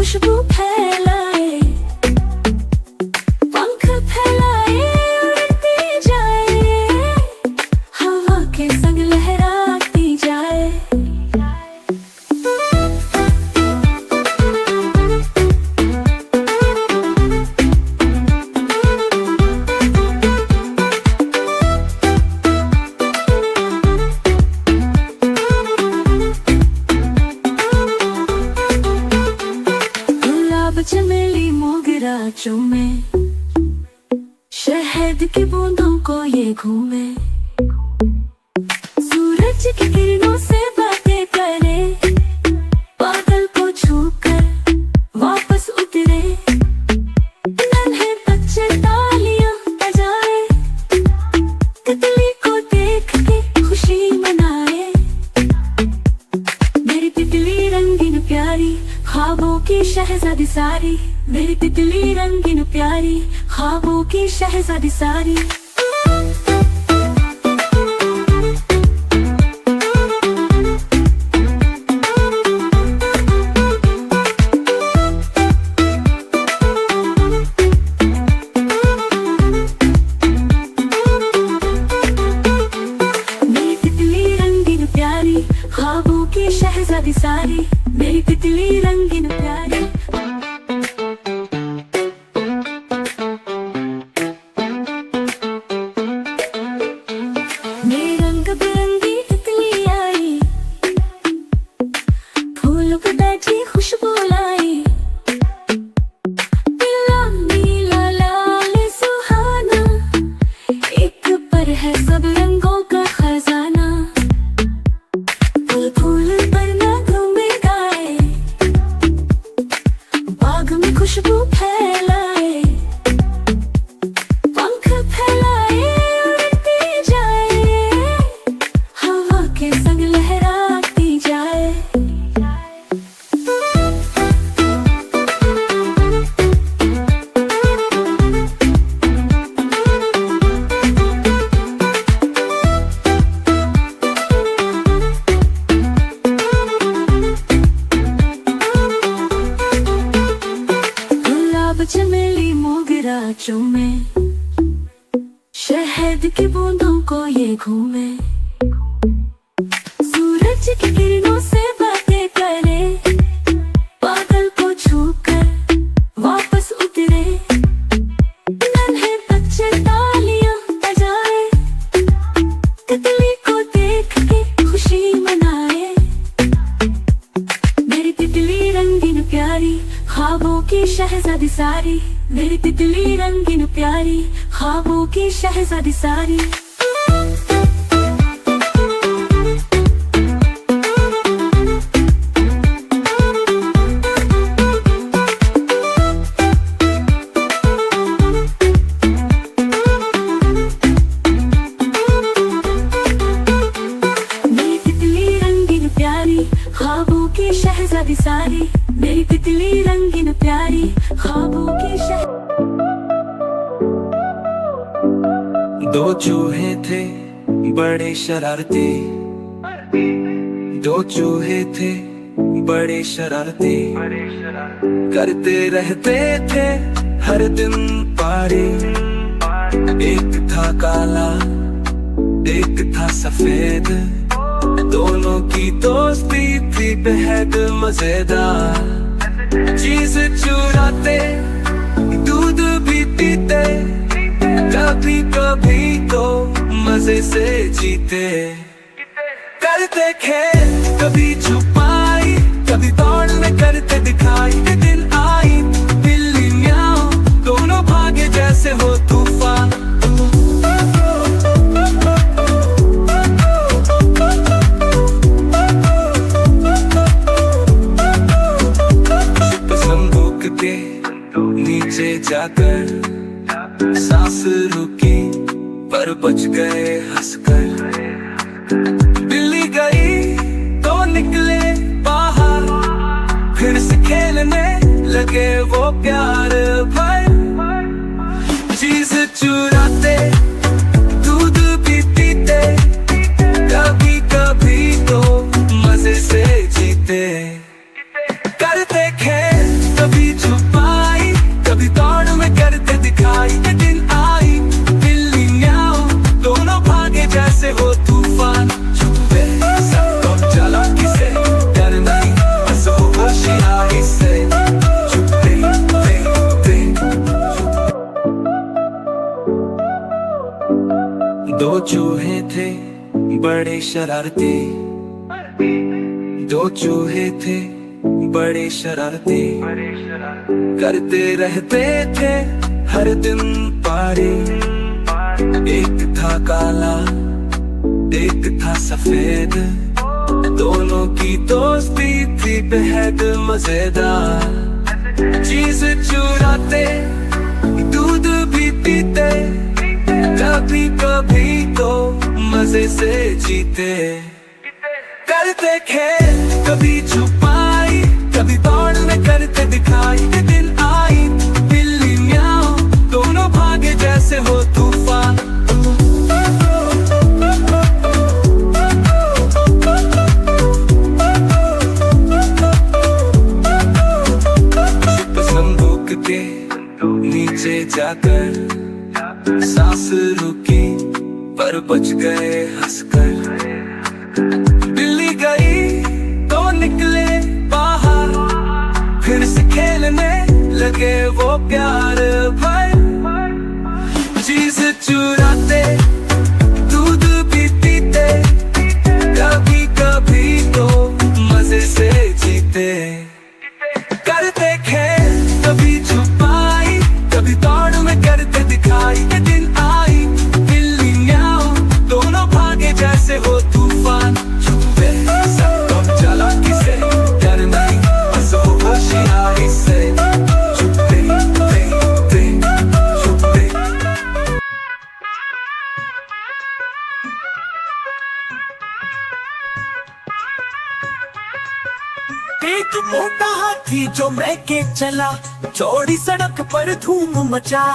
खुशबू फैलाए, पंख फैलाए, उड़ती जाए, हवा के संग लहराती जाए। चमेली मोगरा चूमे, शहद की बूंदों को ये घूमे, सूरज की किरणों से बातें करे, बादल को छूकर वापस उतरे, नन्हे बच्चे तालियां बजाए, तितली को देख के खुशी मनाए। मेरी तितली रंगीन प्यारी, ख्वाबों की शहजादी सारी, मेरी तितली रंगीन प्यारी, ख्वाबों की शहजादी सारी। मेरी तितली रंगीन प्यारी, ख्वाबों की शहजादी सारी, मेरी तितली रंगीन प्यारी। मेरी रंग बिरंगी तितली आई, फूलों पे बैठी खुशबू लाई, पीला नीला लाल सुहाना, एक पर है सब रंगों का खजाना। फूल फूल पर ना घूमे गाए, बाग में खुशबू फैलाए, पंख फैलाए, उड़ती जाए, हवा के संग लहराती जाए। गुलाब चमेली मोगरा चूमे, शहद की बूंदों को ये घूमे, सूरज की किरणों से बातें करे, बादल को छूकर वापस उतरे, नन्हे बच्चे तालियां बजाए, तितली को देख के खुशी मनाए। मेरी तितली रंगीन प्यारी, ख्वाबों की शहजादी सारी, मेरी तितली रंगीन प्यारी, ख्वाबों की शहजादी सारी। मेरी तितली रंगीन प्यारी, ख्वाबों की शहजादी सारी, मेरी तितली रंगीन प्यारी, ख्वाबों की दो चूहे थे बड़े शरारती, दो चूहे थे बड़े शरारती, करते रहते थे हर दिन पारी। एक था काला एक था सफेद, दोनों की दोस्ती थी बेहद मजेदार। चीज चुराते दूध भी पीते, कभी कभी तो मजे से जीते। करते खेल कभी छुपाई, कभी दौड़ में करते दिखाई। एक दिन आई बिल्ली म्याऊं, दोनों भागे जैसे हो तूफान। संदूक के नीचे जाकर सांस रुकी, पर बच गए हंसकर। बिल्ली गई तो निकले बाहर, फिर से खेलने लगे वो प्यार भर। चीज चुराते दूध भी पीते, कभी कभी तो मजे से जीते। करते खेल कभी छुपाई, कभी दौड़ में करते दिखाई। ये दिन आई बिल्ली म्याऊं, दोनों भागे जैसे हो तूफान। छुपे सबको चालाकी से, डर नहीं बस हो होशियारी से। छुपे ते दो चूहे थे बड़े शरारती, दो चूहे थे बड़े शरारती, करते रहते थे हर दिन पारी। एक था काला एक था सफेद, दोनों की दोस्ती थी बेहद मजेदार। चीज चुराते दूध भी पीते, कभी कभी तो मजे से जीते। करते खेल कभी छुपाई, कभी दौड़ में करते दिखाई। ये दिन आई बिल्ली म्याऊं, दोनों भागे जैसे हो तूफान। संदूक के नीचे जाकर सांस रुकी, पर बच गए हंसकर। बिल्ली गई तो निकले बाहर, फिर से खेलने लगे वो प्यार भर। चीज चुराते दूध भी पीते, कभी कभी तो मजे से जीते। करते खेल कभी छुपाई, कभी दौड़ में करते दिखाई। ये दिन आई बिल्ली म्याऊं, दोनों भागे जैसे हो तूफान। छुपे सबको चालाकी से, डर नहीं बस हो होशियारी से। छुपे ते छुपे। एक मोटा हाथी जो महके चला, चौड़ी सड़क पर धूम मचा।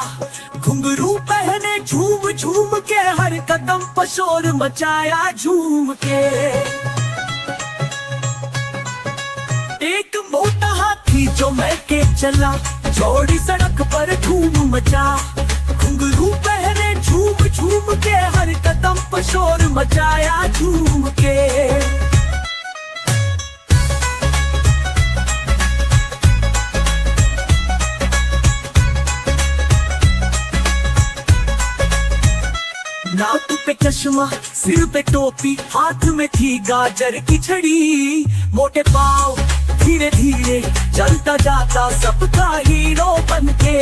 घुंघरू पहने झूम झूम के, हर कदम पर शोर मचाया झूम के। एक मोटा हाथी जो महके चला, चौड़ी सड़क पर धूम मचा। घुंघरू पहने झूम झूम के, हर कदम पर शोर मचाया झूम के। नाक पे चश्मा, सिर पे टोपी, हाथ में थी गाजर की छड़ी। मोटे पाँव धीरे धीरे चलता जाता, सबका हीरो बनके।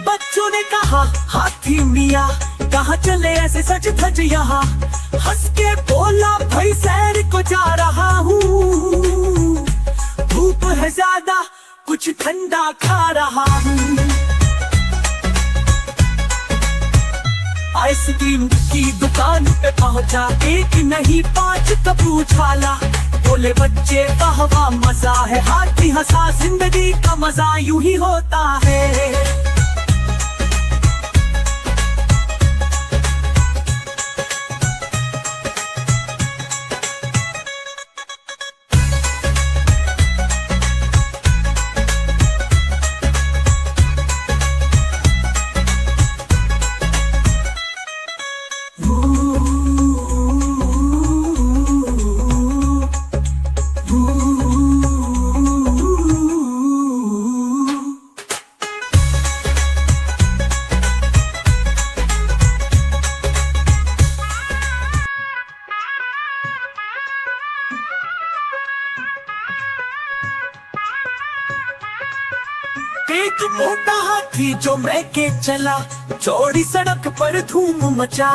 बच्चों ने कहा हाथी मियाँ कहाँ चले ऐसे सज धज यहाँ। हंस के बोला भाई सैर को जा रहा हूँ, धूप है ज्यादा कुछ ठंडा खा रहा हूँ। आइसक्रीम की दुकान पे पहुंचा, एक नहीं 5 कप उछाला। बोले बच्चे वाह वाह मजा है, हाथी हंसा जिंदगी का मजा यूं ही होता है। एक मोटा हाथी जो महके चला, चौड़ी सड़क पर धूम मचा।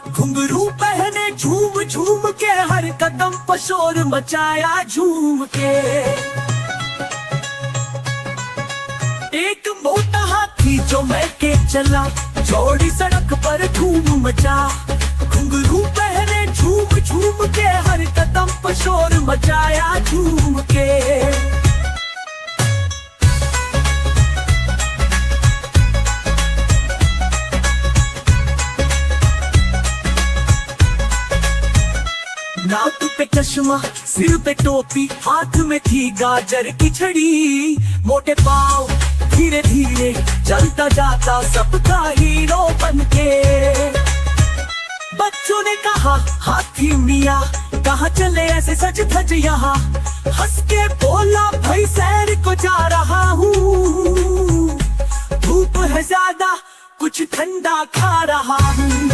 घुंघरू पहने झूम झूम के, हर कदम पर शोर मचाया झूम के। एक मोटा हाथी जो महके चला, चौड़ी सड़क पर धूम मचा। घुंघरू पहने झूम झूम के, हर कदम पर शोर मचाया झूम के। नाक पे चश्मा, सिर पे टोपी, हाथ में थी गाजर की छड़ी। मोटे पाँव धीरे धीरे चलता जाता सबका हीरो बनके। बच्चों ने कहा हाथी मियाँ कहाँ चले ऐसे सज धज यहाँ। हंस के बोला भाई सैर को जा रहा हूँ, धूप है ज्यादा कुछ ठंडा खा रहा हूँ।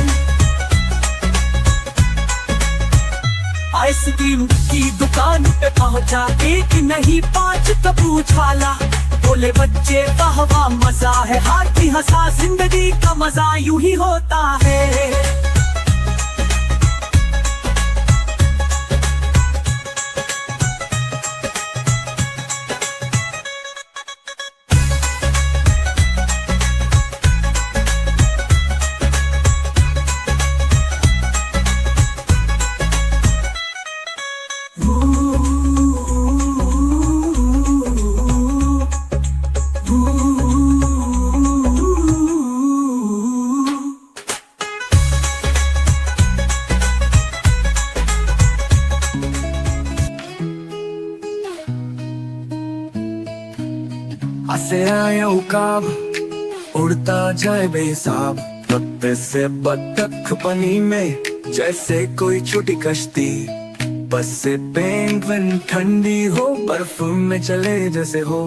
आइसक्रीम की दुकान पे पहुंचा, एक नहीं 5 कप उछाला। बोले बच्चे वाह वाह मजा है, हाथी हंसा जिंदगी का मजा यूं ही होता है। से आया उकाब उड़ता जाए बेसाब, पत्ते से बत्तख पानी में जैसे कोई छोटी कश्ती। बस से पेंगुइन ठंडी हो, बर्फ में चले जैसे हो।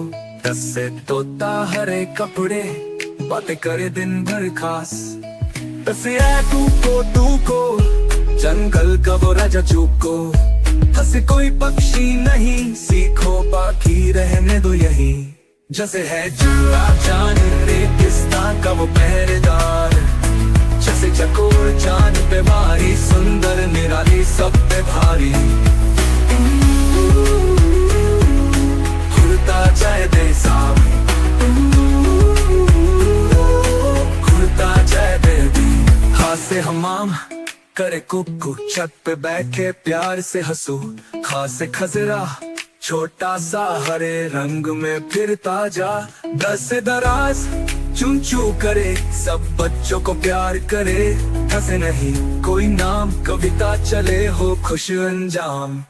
दस से तोता हरे कपड़े बातें करे दिन भर खास। तसे तू को जंगल का वो राजा चूको। हंसे कोई पक्षी नहीं, सीखो बाकी रहने दो यही। जैसे है जुआ चांद रेगिस्तान का वो पहरेदार, जैसे चकोर चांद पे मारी सुंदर निराली सब पे भारी। खुलता जाए बेसाब, खुलता जाए बेबी। हाथ से हमाम करे कुकू, छत पे बैठे प्यार से हंसू। खास से खजरा छोटा सा हरे रंग में फिरता जा। दस से दराज चू चू करे, सब बच्चों को प्यार करे। हंसे नहीं कोई नाम, कविता चले हो खुश अंजाम।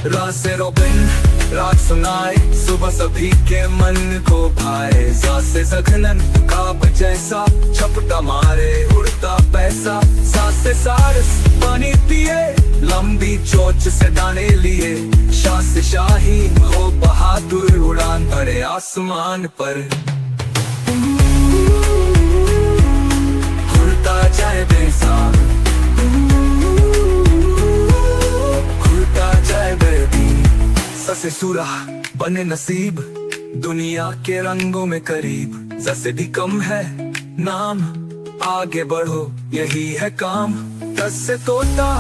रात से रोबिन रात सुनाए, सुबह सभी के मन को भाए। सास से सघनन काप जैसा छपटा मारे उड़ता पैसा। सास से सारस पानी पिए, लंबी चोंच से दाने लिए। शाह से शाहीन हो बहादुर, उड़ान भरे आसमान पर। उड़ता जाए बेसाब, उड़ता जाए बेबी। ससे सुरा बने नसीब, दुनिया के रंगों में करीब। जैसे भी कम है नाम, आगे बढ़ो यही है काम। दस से तोता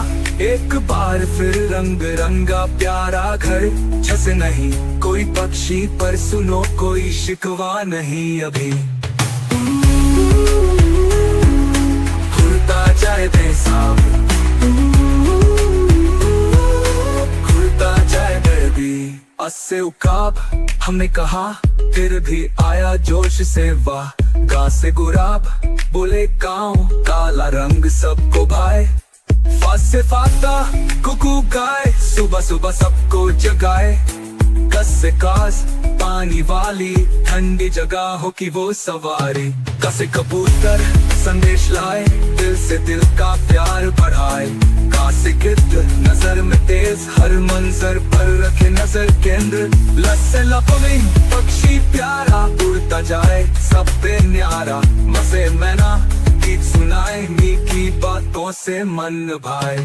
एक बार फिर रंग रंगा प्यारा घर। जैसे नहीं कोई पक्षी पर सुनो कोई शिकवा नहीं अभी। खुलता जाए बेसाब, खुलता जाए बेबी। अस्से उकाब हमने कहा, फिर भी आया जोश से वाह। गा से गुराब बोले काऊ, काला रंग सबको भाए। फास से फाता कुकू गाए, सुबह सुबह सबको जगाए। कस से कास पानी वाली ठंडी जगह हो कि वो सवारी। कसे कबूतर संदेश लाए, दिल से दिल का प्यार बढ़ाए। कासे गिद्ध नजर में तेज, हर मंजर पर रखे नजर केंद्र। लस्से लपवी पक्षी प्यारा, उड़ता जाए सब पे न्यारा। मसे मैना गीत सुनाए, मीठी बातों से मन भाए।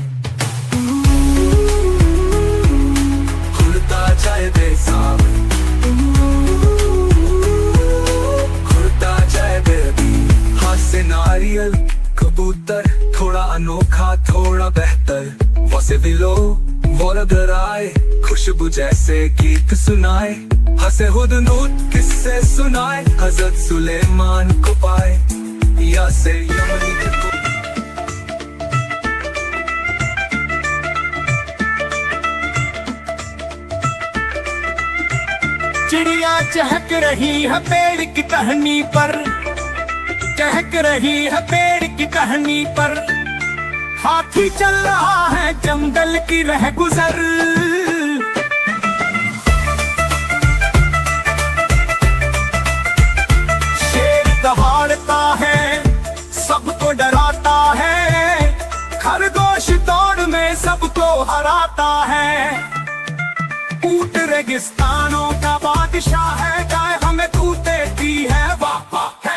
खुलता जाए बेसाब, खुलता जाए बेबी। हाथ से नारियल कबूतर, थोड़ा अनोखा थोड़ा बेहतर। वैसे विलो वो नजर आए, खुशबू जैसे गीत सुनाए। हंसे हुदनूद किस्से सुनाए, हजरत सुलेमान को पाए। या से यमनी को चिड़िया चहक रही है पेड़ की टहनी पर, चहक रही है पेड़ की टहनी पर। हाथी चल रहा है जंगल की रह गुजर। शेर दहाड़ता है सबको डराता है, खरगोश दौड़ में सबको हराता है। ऊंट रेगिस्तानों का बादशाह है, गाय हमें दूध देती है, वाह वाह है।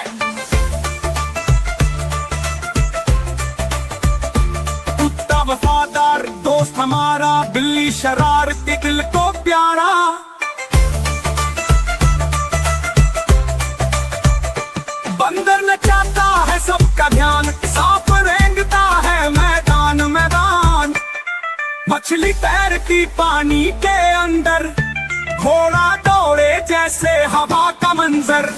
कुत्ता वफादार दोस्त हमारा, बिल्ली शरारती दिल को प्यारा। बंदर नचाता है सबका ध्यान, सांप रेंगता है मैदान मैदान। मछली तैरती पानी के अंदर, घोड़ा दौड़े जैसे हवा का मंजर।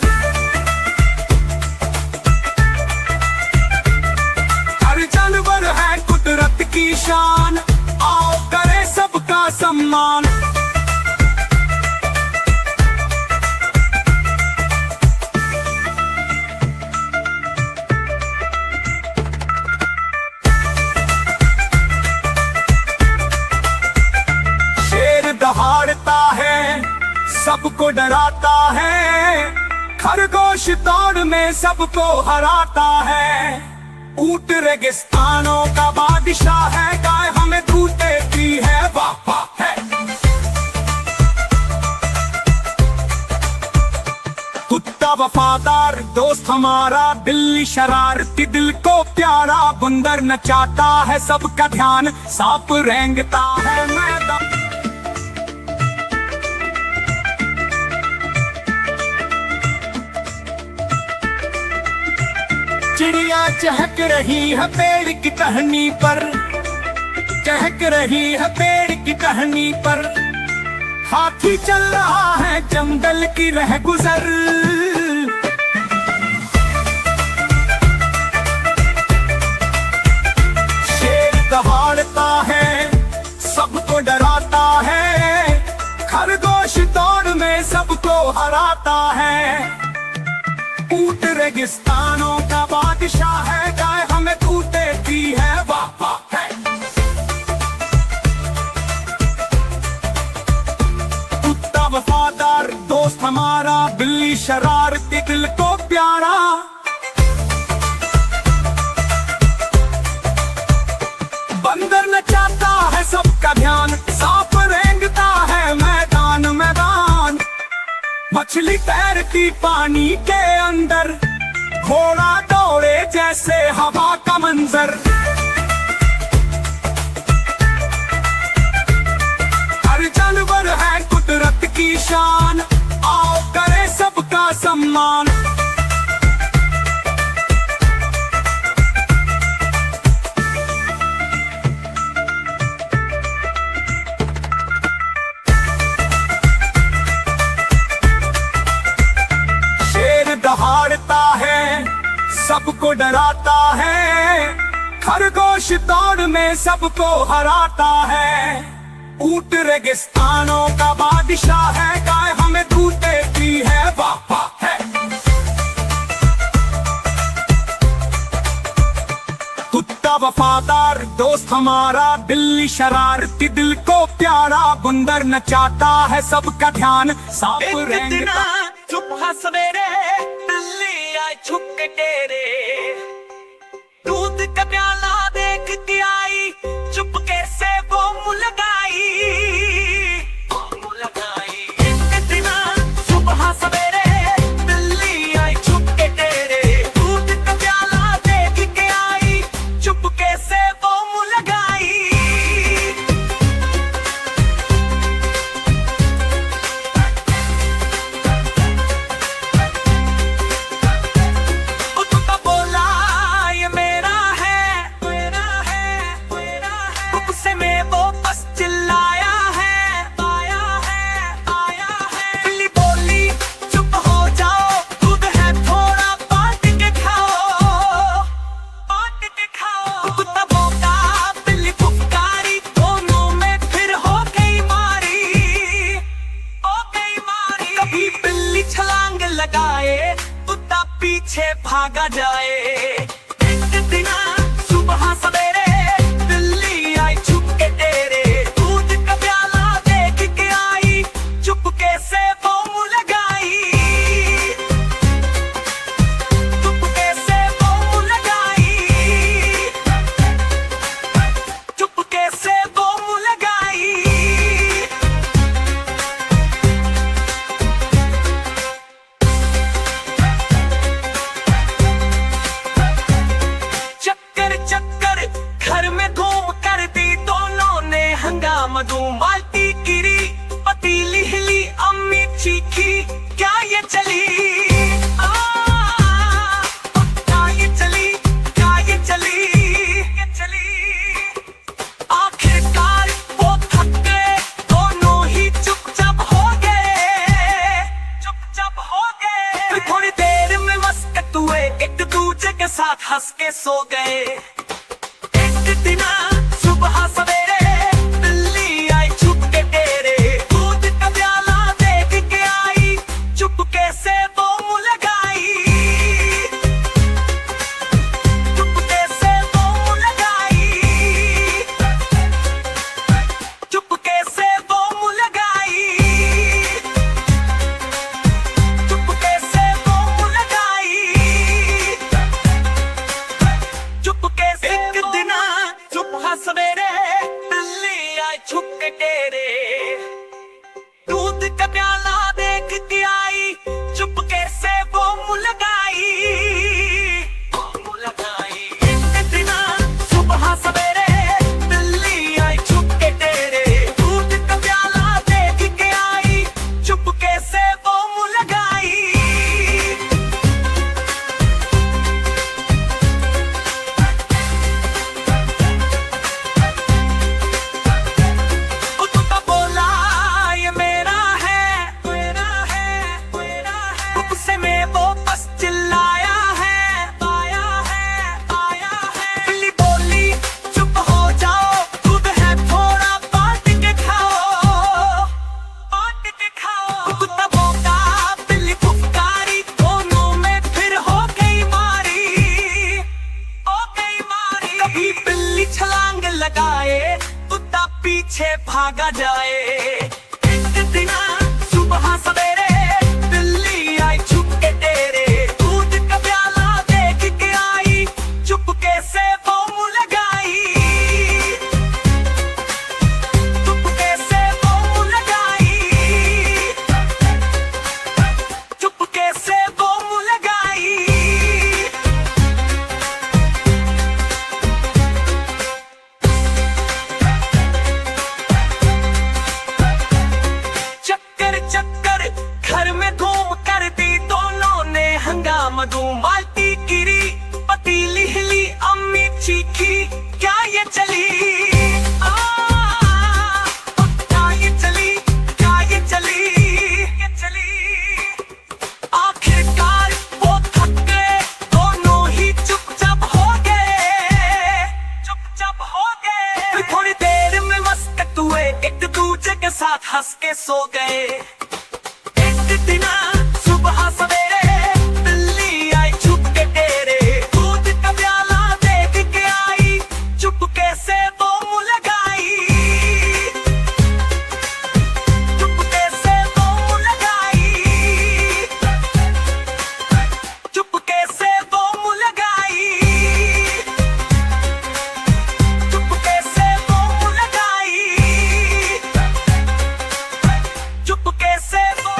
हर जानवर है कुदरत की शान, आओ करे सबका सम्मान। दहाड़ता है सबको डराता है, खरगोश दौड़ में सबको हराता है। ऊंट रेगिस्तानों का बादशाह है, गाय हमें दूध देती है, वाह वाह है। कुत्ता वफादार दोस्त हमारा, बिल्ली शरारती दिल को प्यारा। बंदर नचाता है सबका ध्यान, सांप रेंगता है मैदान। चिड़िया चहक रही है पेड़ की टहनी पर, चहक रही है पेड़ की टहनी पर। हाथी चल रहा है जंगल की रह गुजर। शेर दहाड़ता है सबको डराता है, खरगोश दौड़ में सबको हराता है। ऊंट रेगिस्तानों का बादशाह है, गाय हमें दूध देती है, वाह वाह है। कुत्ता वफादार दोस्त हमारा, बिल्ली शरारती दिल को प्यारा। बंदर नचाता है सबका ध्यान, सांप रेंगता है मैदान मैदान। मछली तैरती पानी के अंदर, घोड़ा दौड़े जैसे हवा का मंजर। हर जानवर है कुदरत की शान, आओ करे सबका सम्मान। दहाड़ता है सबको डराता है, खरगोश दौड़ में सबको हराता है। ऊंट रेगिस्तानों का बादशाह है, गाय हमें दूध देती है, वाह वाह है। कुत्ता वफादार दोस्त हमारा, बिल्ली शरारती दिल को प्यारा। बंदर नचाता है सबका ध्यान, सांप रेंगता। सुबह सवेरे बिल्ली आई छुप के तेरे, दूध का प्याला देख के आई, चुपके से वो मुँह लगाई। एक दिन सुबह सवेरे बिल्ली आई छुप के तेरे, दूध का प्याला देख के आई, चुपके से वो मुँह लगाई। पीछे भागा जाए। एक दिन सुबह सवेरे हंस के सो गए। एक दिन सुबह सवेरे बिल्ली आई छुप के तेरे, दूध का प्याला देख के आई, चुपके से वो मुँह लगाई, चुपके से वो मुँह लगाई, चुपके से वो मुँह लगाई, चुपके से वो मुँह लगाई, चुपके से। एक दिन सुबह सवेरे बिल्ली आई छुप के तेरे, दूध का प्याला देख के आई, चुपके से वो मुँह लगाई, मुँह लगाई। एक दिन सुबह सवेरे बिल्ली आई छुप के तेरे, दूध का प्याला देख के आई, चुपके से वो मुँह लगाई। कुत्ता बोला ये मेरा है, मेरा है, मेरा है। गुस्से में वो बस चिल्लाया है, आया है, आया है। बिल्ली बोली चुप हो जाओ, दूध है थोड़ा बांट के खाओ, बांट के खाओ। कुत्ता भौंका, बिल्ली फुफकारी, दोनों में फिर हो गई मारी, हो गई मारी। कभी बिल्ली छलांग लगाए, कुत्ता पीछे भागा जाए। एक दिन सुबह सवेरे बिल्ली आई छुप के तेरे, दूध का प्याला देख के आई, चुपके से वो मुँह लगाई, चुपके से वो मुँह लगाई, चुपके से वो मुँह लगाई। चक्कर चक्कर घर में घूम कर दी दोनों ने हंगामा धूम, बाल्टी गिरी, पतीली हिली, अम्मी चीखी, क्या ये चली, क्या ये चली, क्या ये चली, ये चली। आखिरकार वो थक गए, दोनों ही चुपचाप हो गए, चुपचाप हो गए। फिर थोड़ी देर में मस्त हुए, एक दूजे के साथ हंस के सो गए। एक दिन सुबह सवेरे बिल्ली आई छुप के तेरे, दूध का प्याला देख के आई, चुपके से वो मुँह लगाई, चुपके से वो मुँह लगाई, चुपके से वो मुँह लगाई, चुपके से वो मुँह लगाई, चुपके से वो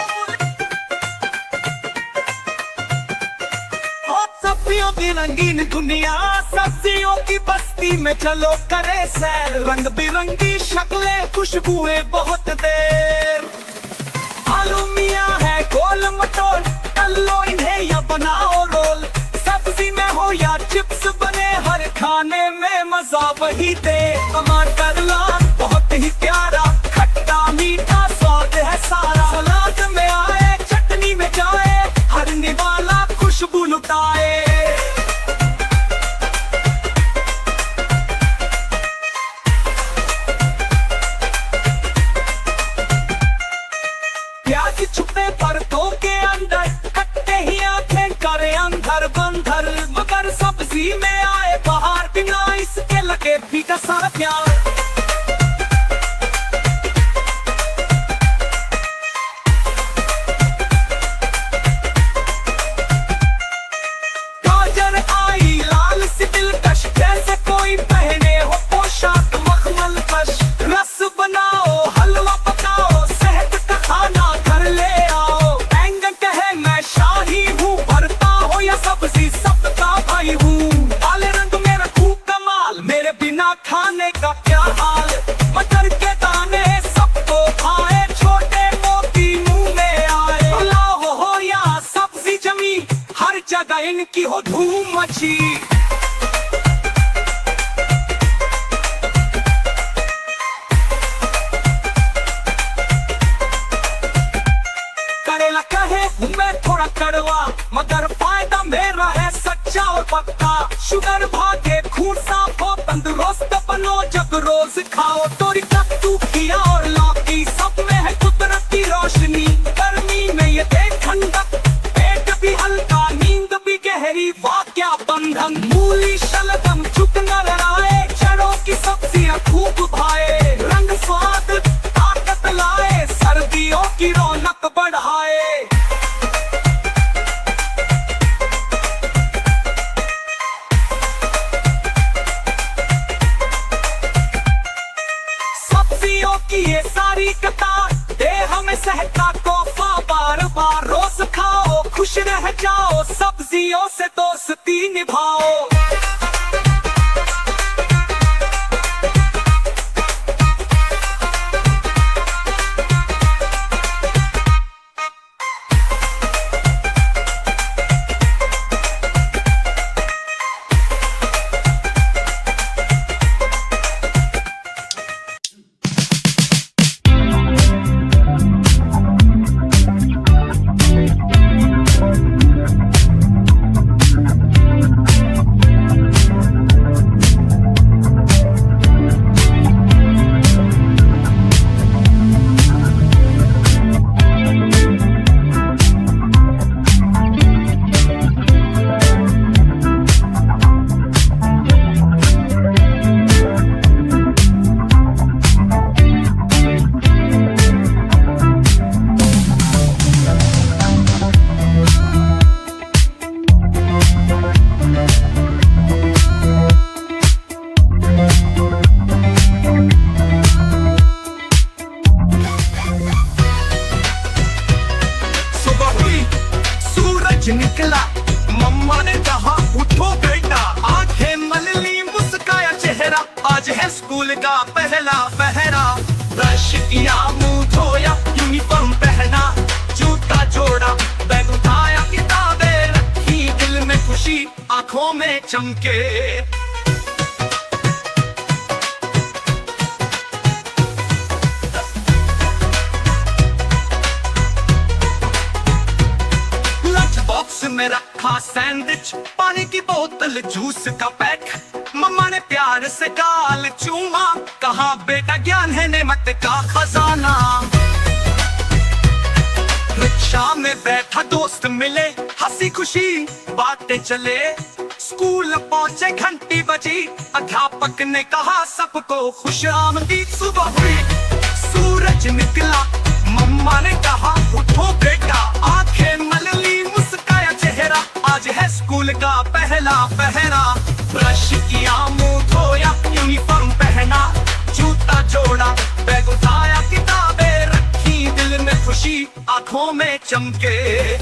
सब्जियों की रंगीन दुनिया, सब्जियों की बस्ती में चलो करे सैर, रंग बिरंगी शक्लें, खुशबुएं बहुत देर। आलू मियाँ है गोल मटोल, तल लो इन्हें या बनाओ रोल, सब्जी में हो या चिप्स बने, हर खाने में मजा वही दे। टमाटर लाल बहुत ही प्यारा, खट्टा मीठा स्वाद है सारा, सलाद में आए चटनी में जाए, हर निवाला खुशबू लुटाए। प्याज छुपे परतों के अंदर, कट्टे ही आंखें करे अंदर बंदर, मगर सब्जी में आए बाहर, बिना इसके लगे फीका सारा प्यार। गाजर आई लाल सी दिलकश, जैसे कोई पहने हो पोशाक मखमल कश, रस बनाओ हलवा पकाओ, सेहत का खाना घर ले आओ। बैंगन कहे मैं शाही हूँ, भरता हो या सब्जी सबका भाई हूँ, काले रंग में रखूं कमाल, मेरे बिना खाने का क्या हाल। मटर के दाने सबको खाए, छोटे मोती मुंह में आए, पुलाव हो या सब्जी जमी, हर जगह इनकी हो धूम मची। करेला कहे मैं थोड़ा कड़वा, मगर फायदा मेरा है सच्चा और पक्का, शुगर भागे, खून साफ हो, तंदुरुस्त बनो जब रोज खाओ। तोरी कद्दू घिया और लौकी, सब में है कुदरती रोशनी। गर्मी में ये दे ठंडक, पेट भी हल्का, नींद भी गहरी, वाह क्या बंधन। मूली शलगम चुप न लड़ाए, जड़ों की सब्जियां खूब भाए। रंग स्वाद ताकत लाए, सर्दियों की रौनक बढ़ाए। सब्जियों की ये सारी कतार दे हमें सहता तोहफा, बार बार रोज खाओ, खुश रह जाओ, सब्जियों से दोस्ती निभाओ। निकला, मम्मा ने कहा उठो बेटा, आंखें मल ली, मुस्काया चेहरा, आज है स्कूल का पहला पहरा। ब्रश किया, मुंह धोया, यूनिफॉर्म पहना, जूता जोड़ा, बैग उठाया, किताबें रखी, दिल में खुशी आंखों में चमके। में रखा सैंडविच, पानी की बोतल, जूस का पैक, मम्मा ने प्यार से गाल चूमा, कहा बेटा ज्ञान है नेमत का खजाना। रिक्शा में बैठा दोस्त मिले, हंसी खुशी बातें चले, स्कूल पहुंचे घंटी बजी, अध्यापक ने कहा सबको खुश आमदीद। सुबह हुई, सूरज निकला, मम्मा ने कहा उठो बेटा, आंखें मल ली, मुस्काया चेहरा, आज है स्कूल का पहला पहरा। ब्रश किया, मुंह धोया, यूनिफॉर्म पहना, जूता जोड़ा, बैग उठाया, किताबें रखी, दिल में खुशी आंखों में चमके।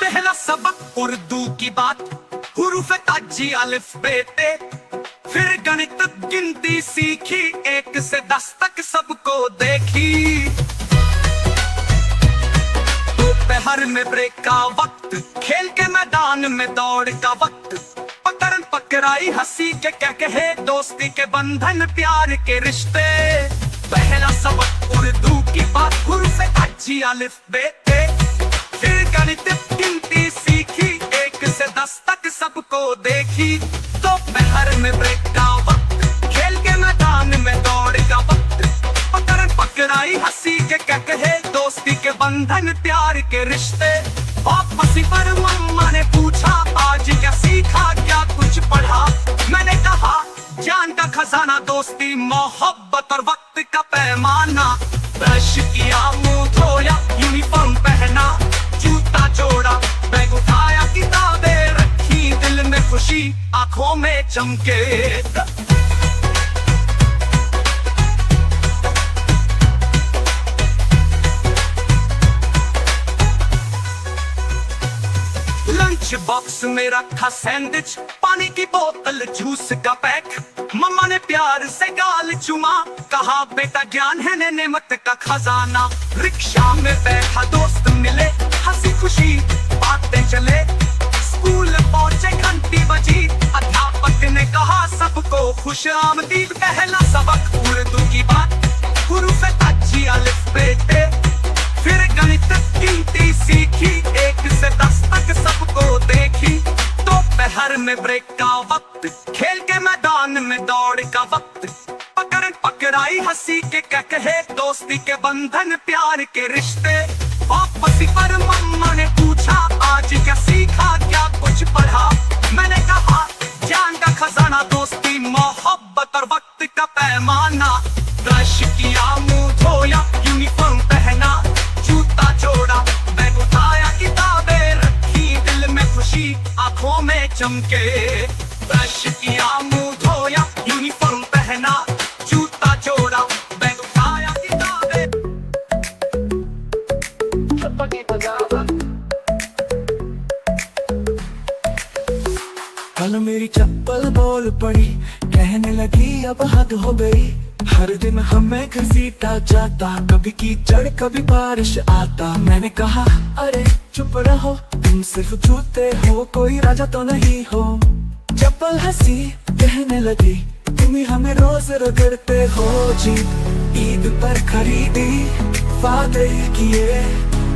पहला सबक उर्दू की बात, हुरूफ ताजी अलिफ बे ते, फिर गणित गिनती सीखी, 1 से 10 तक सबको देखी। दोपहर में ब्रेक का वक्त, खेल के मैदान में दौड़ का वक्त, पकड़न पकड़ाई, हंसी के क्या कहे, दोस्ती के बंधन, प्यार के रिश्ते। पहला सबक उर्दू की बात, हुरूफ ताजी अलिफ बे ते, फिर गणित गिनती सीखी, 1 से 10 तक सबको देखी। दोपहर में ब्रेक का वक्त, खेल के मैदान में दौड़ का वक्त, पकड़न पकड़ाई, हंसी के क्या कहे, दोस्ती के बंधन, प्यार के रिश्ते। वापसी पर मम्मा ने पूछा, आज क्या सीखा, क्या कुछ पढ़ा। मैंने कहा ज्ञान का खजाना, दोस्ती, मोहब्बत और वक्त का पैमाना। ब्रश किया, मुंह धोया, यूनिफॉर्म पहना, जूता जोड़ा, बैग उठाया, किताबें रखी, दिल में खुशी आंखों में चमके। लंच बॉक्स में रखा सैंडविच, पानी की बोतल, जूस का पैक, मम्मा ने प्यार से गाल चुमा, कहा बेटा ज्ञान है नेमत का खजाना। रिक्शा में बैठा दोस्त मिले, हंसी खुशी बातें चले, स्कूल पहुंचे घंटी बजी, अध्यापक ने कहा सबको खुश आमदीद। पहला सबक उर्दू की बात, हुरूफ ताजी अलिफ बे ते, फिर गणित गिनती सीखी, 1 बाजार में ब्रेक का वक्त, खेल के मैदान में दौड़ का वक्त, पकड़ पकड़ाई हंसी के कहे, दोस्ती के बंधन प्यार के रिश्ते। वापसी पर मम्मा ने पूछा आज क्या सीखा, क्या कुछ पढ़ा। मैंने कहा ज्ञान का खजाना, दोस्ती मोहब्बत और वक्त का पैमाना। ब्रश किया, मुंह धोया, यूनिफॉर्म पहना, जूता जोड़ा, बैग उठाया, किताबें रखी, दिल में खुशी आंखों में चमके। ब्रश किया, मुंह धोया, यूनिफॉर्म पहना, जूता जोड़ा, बैग उठाया, किताबें। कल मेरी चप्पल बोल पड़ी, कहने लगी अब हद हो गई। हर दिन हमें घसीटा जाता, कभी कीचड़ कभी बारिश आता। मैंने कहा अरे चुप रहो, तुम सिर्फ जूते हो, कोई राजा तो नहीं हो। चप्पल हंसी कहने लगी, तुम ही हमें रोज रगड़ते हो जी। ईद पर खरीदी, वादे किए,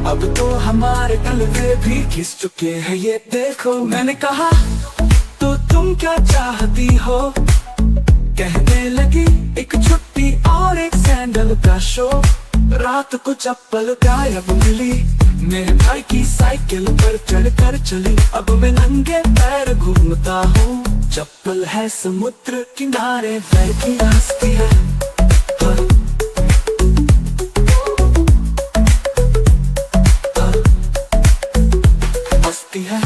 अब तो हमारे तलवे भी घिस चुके हैं, ये देखो। मैंने कहा तो तुम क्या चाहती हो, कहने लगी एक छुट्टी और एक सैंडल का शो। रात को चप्पल गायब मिली, मेरे भाई की साइकिल पर चढ़कर चली। अब मैं नंगे पैर घूमता हूँ, चप्पल है समुद्र किनारे, पैर की हंसती है। हंसती है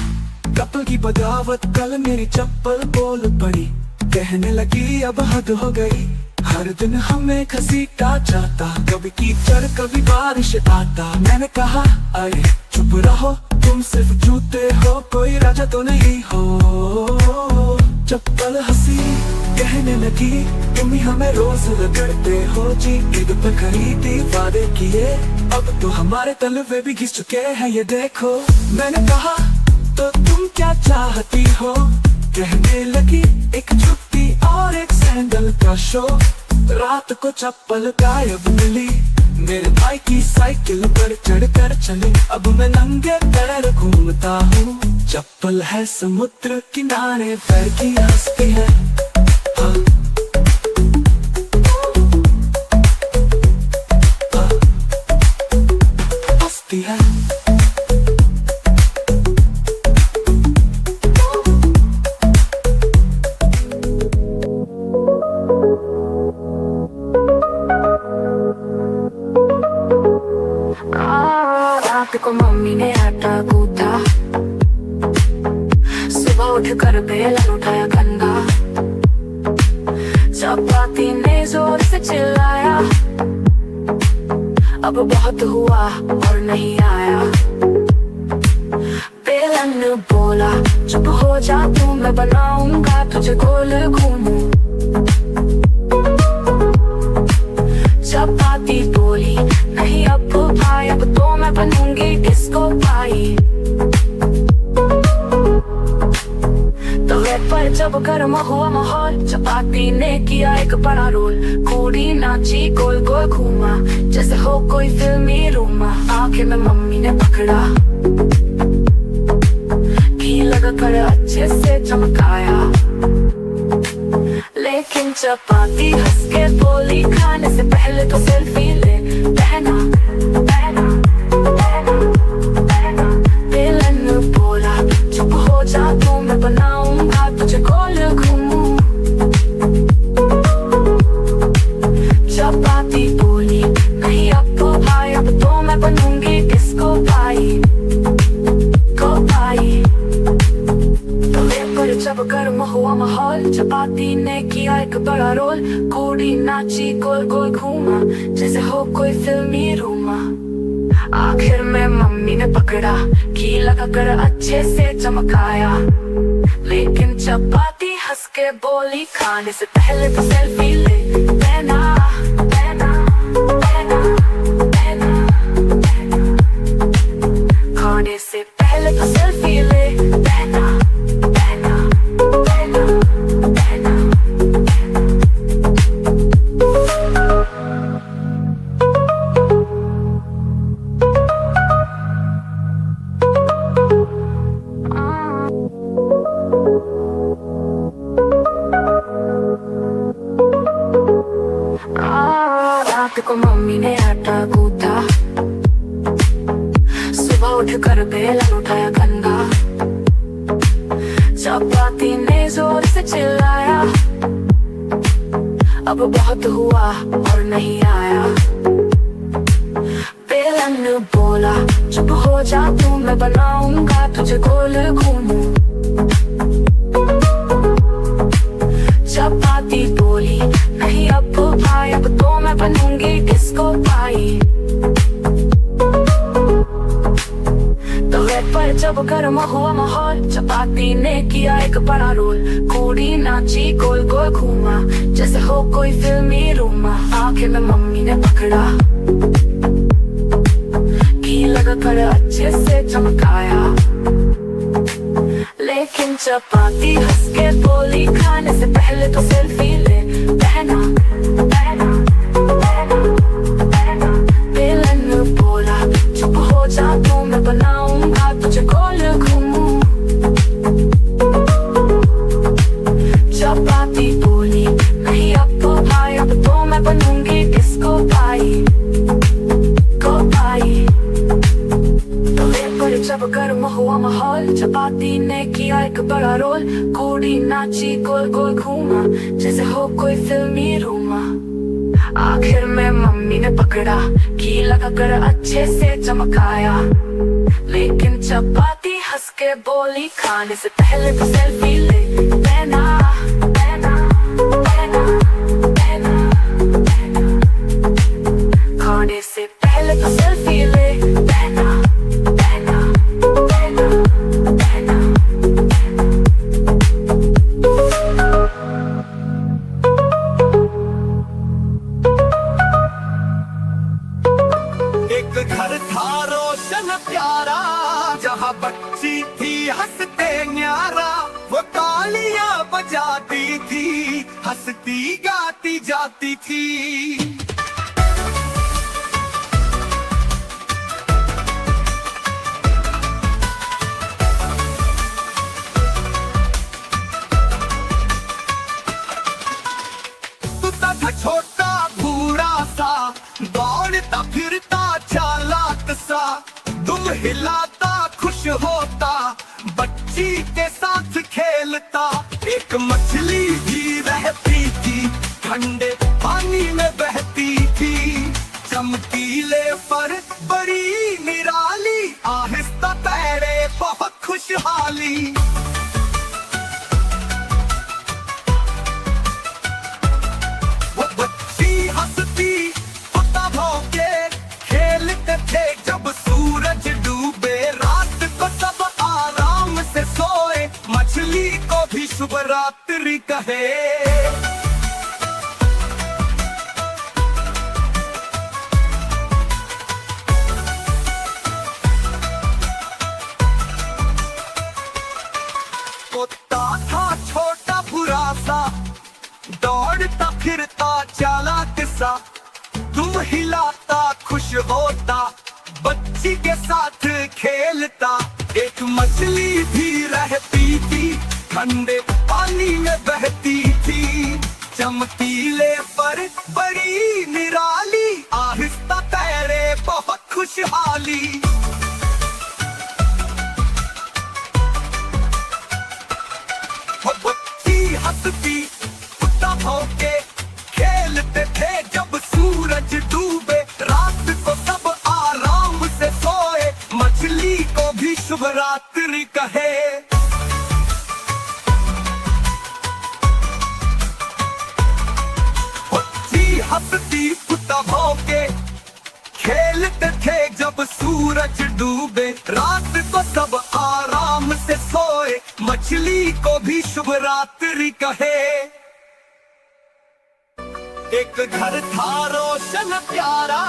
चप्पल की बगावत, कल मेरी चप्पल बोल पड़ी, कहने लगी अब हद हो गई। हर दिन हमें घसीटा जाता, कभी कीचड़ कभी बारिश आता। मैंने कहा अरे चुप रहो, तुम सिर्फ जूते हो, कोई राजा तो नहीं हो। चप्पल हंसी कहने लगी, तुम ही हमें रोज रगड़ते हो जी। ईद पर खरीदी, वादे किए, अब तो हमारे तलवे भी घिस चुके हैं, ये देखो। मैंने कहा तो तुम क्या चाहती हो, कहने लगी एक छुट्टी और एक सैंडल का शो। रात को चप्पल गायब मिली, मेरे भाई की साइकिल पर चढ़कर चली। अब मैं नंगे पैर घूमता हूँ, चप्पल है समुद्र किनारे, पैर की हंसती है। हंसती है। रात को मम्मी ने आटा गूंथा, सुबह उठकर बेलन उठाया गंदा। चपाती ने जोर से चिल्लाया, अब बहुत हुआ और नहीं आया। बेलन ने बोला चुप हो जा तू, मैं बनाऊंगा तुझे गोल घूमू। चपाती बोली नहीं अब भाई, अब तो मैं बनूंगी डिस्को पाई। तवे पर जब गर्म हुआ माहौल, चपाती ने किया एक बड़ा रोल। कूड़ी नाची, गोल गोल घूमा, जैसे हो कोई फिल्मी रूमा। आंखें में मम्मी ने पकड़ा, घी लगा कर अच्छे से चमकाया। लेकिन चपाती हंस के बोली, खाने से पहले तो सेल्फी ले। बहना बहना बहना बहना, बेलन ने बोला चुप हो जा तू, मैं बनाऊंगा तुझे गोल घूमू। चपाती बोली नहीं अब तो भाई, अब तो मैं बनूंगी डिस्को पाई, को पाई। जब गर्म हुआ माहौल, चपाती ने किया एक बड़ा रोल। कूड़ी नाची, गोल गोल घूमा, जैसे हो कोई फिल्मी रूमा। आखिर में मम्मी ने पकड़ा, घी लगा कर अच्छे से चमकाया। लेकिन चपाती हंस के बोली, खाने से पहले तो सेल्फी ले। बहना बहना बहना बहना बहना, खाने से पहले तो सेल्फी ले। बहना बहना बहना बहना। रात को मम्मी ने आटा गूंथा, सुबह उठकर बेलन उठाया गंदा। चपाती ने जोर से चिल्लाया, अब बहुत हुआ और नहीं आया। बेलन बोला चुप हो जा तू, मैं बनाऊंगा तुझे गोल घूमूं। चपाती बोली नहीं अब भाई, अब तो मैं बनूंगी डिस्को पाई। तवे पर जब गर्म हुआ माहौल, चपाती ने किया एक बड़ा रोल। कुड़ी नाची गोल गोल घूमा, जैसे हो कोई फिल्मी रूमा। आखिर में मम्मी ने पकड़ा, घी लगाकर अच्छे से चमकाया। लेकिन चपाती हंस के बोली खाने से पहले तो सेल्फी ले बहना, बहना, बहना, बहना। बेलन बोला चुप हो जा तू, मैं बनाऊंगा तुझे गोल घूमूं। चपाती बोली नहीं अब तो भाई, अब तो मैं बनूंगी डिस्को पाई, को पाई। जब गर्म हुआ माहौल, चपाती ने किया एक बड़ा रोल। कुड़ी नाची गोल गोल घूमा, जैसे हो कोई फिल्मी रूमा। आखिर में मम्मी ने पकड़ा, घी लगाकर अच्छे से चमकाया। लेकिन चपाती हंस के बोली खाने से पहले तो सेल्फी ले बहना, बहना, बहना, बहना, बहना। खाने से पहले तो सेल्फी ले बहना, बहना, बहना, बहना। एक घर था रोशन प्यारा, जहाँ बच्ची थी हंसते न्यारा। वो तालियां बजाती थी, हंसती गाती जाती थी। छोटा भूरा सा, दौड़ता फिरता चालाक सा। दुम हिलाता खुश होता, बच्ची के साथ खेलता। एक मछली भी रहती थी, ठंडे पानी में बहती थी। चमकीले पर बड़ी निराली, आहिस्ता तैरे बहुत खुशहाली। थे जब सूरज डूबे, रात को सब आराम से सोए। मछली को भी शुभ रात्रि कहे। कुत्ता था छोटा बुरा सा, दौड़ता फिरता चालाक सा। तुम हिलाता खुश होता, बच्ची के साथ खेलता। एक मछली भी रहती थी, ठंडे पानी में बहती थी। चमकीले पर बड़ी निराली, आहिस्ता तैरे बहुत खुशहाली। बच्ची हंसती कुत्ता भौंके, खेलते थे जब सूरज डूबे। रात को सब आराम से सोए, मछली को भी शुभ रात्रि कहे। बच्ची हंसती कुत्ता भौंके, खेलते थे जब सूरज डूबे। रात को सब आराम से सोए, मछली को भी शुभ रात्रि कहे। एक घर था रोशन प्यारा,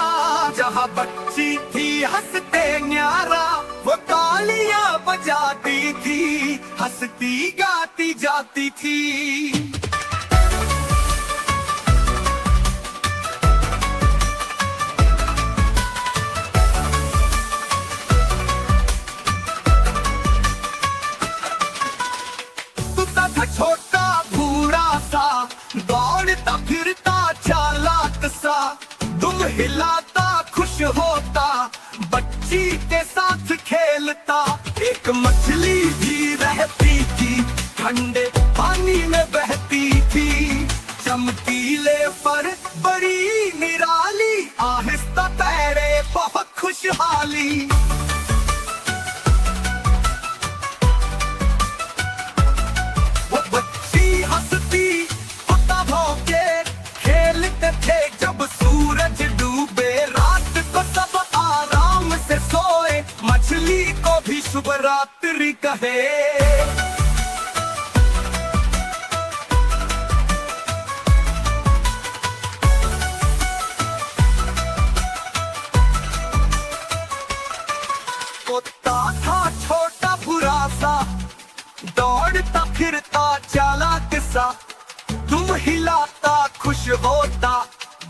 जहाँ बच्ची थी हंसते न्यारा। वो तालियां बजाती थी, हंसती गाती जाती थी। छोटा भूरा सा, दौड़ता फिरता चालाक सा। दुम हिलाता खुश होता, बच्ची के साथ खेलता। एक मछली भी रहती थी, ठंडे पानी में बहती थी। चमकीले पर बड़ी निराली, आहिस्ता तैरे बहुत खुशहाली। वो बच्ची हंसती होता भौंके, खेलते थे जब सूरज डूबे। रात को सब आराम से सोए, मछली को भी शुभ रात्रि कहे। कुत्ता था छोटा बुरा सा, दौड़ता फिरता चालाक सा। तुम हिलाता खुश होता,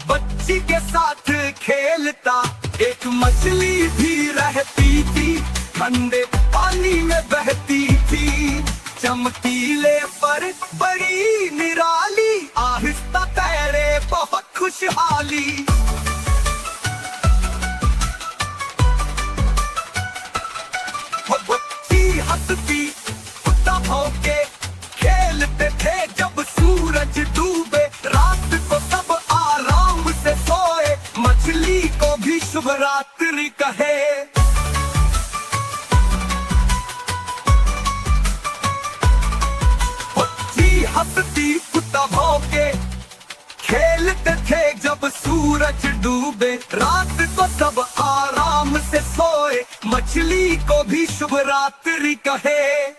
बच्ची के साथ खेलता। एक मछली भी रहती थी, ठंडे पानी में बहती थी। चमकीले पर बड़ी निराली, आहिस्ता तैरे बहुत खुशहाली। बच्ची हंसती कुत्ता भौंके, खेलते थे जब सूरज डूबे। रात को सब आराम से सोए, मछली को भी शुभ रात्रि कहे। बच्ची हंसती कुत्ता भौंके, खेलते थे जब सूरज डूबे। रात को सब आराम से सोए, मछली को भी शुभ रात्रि कहे।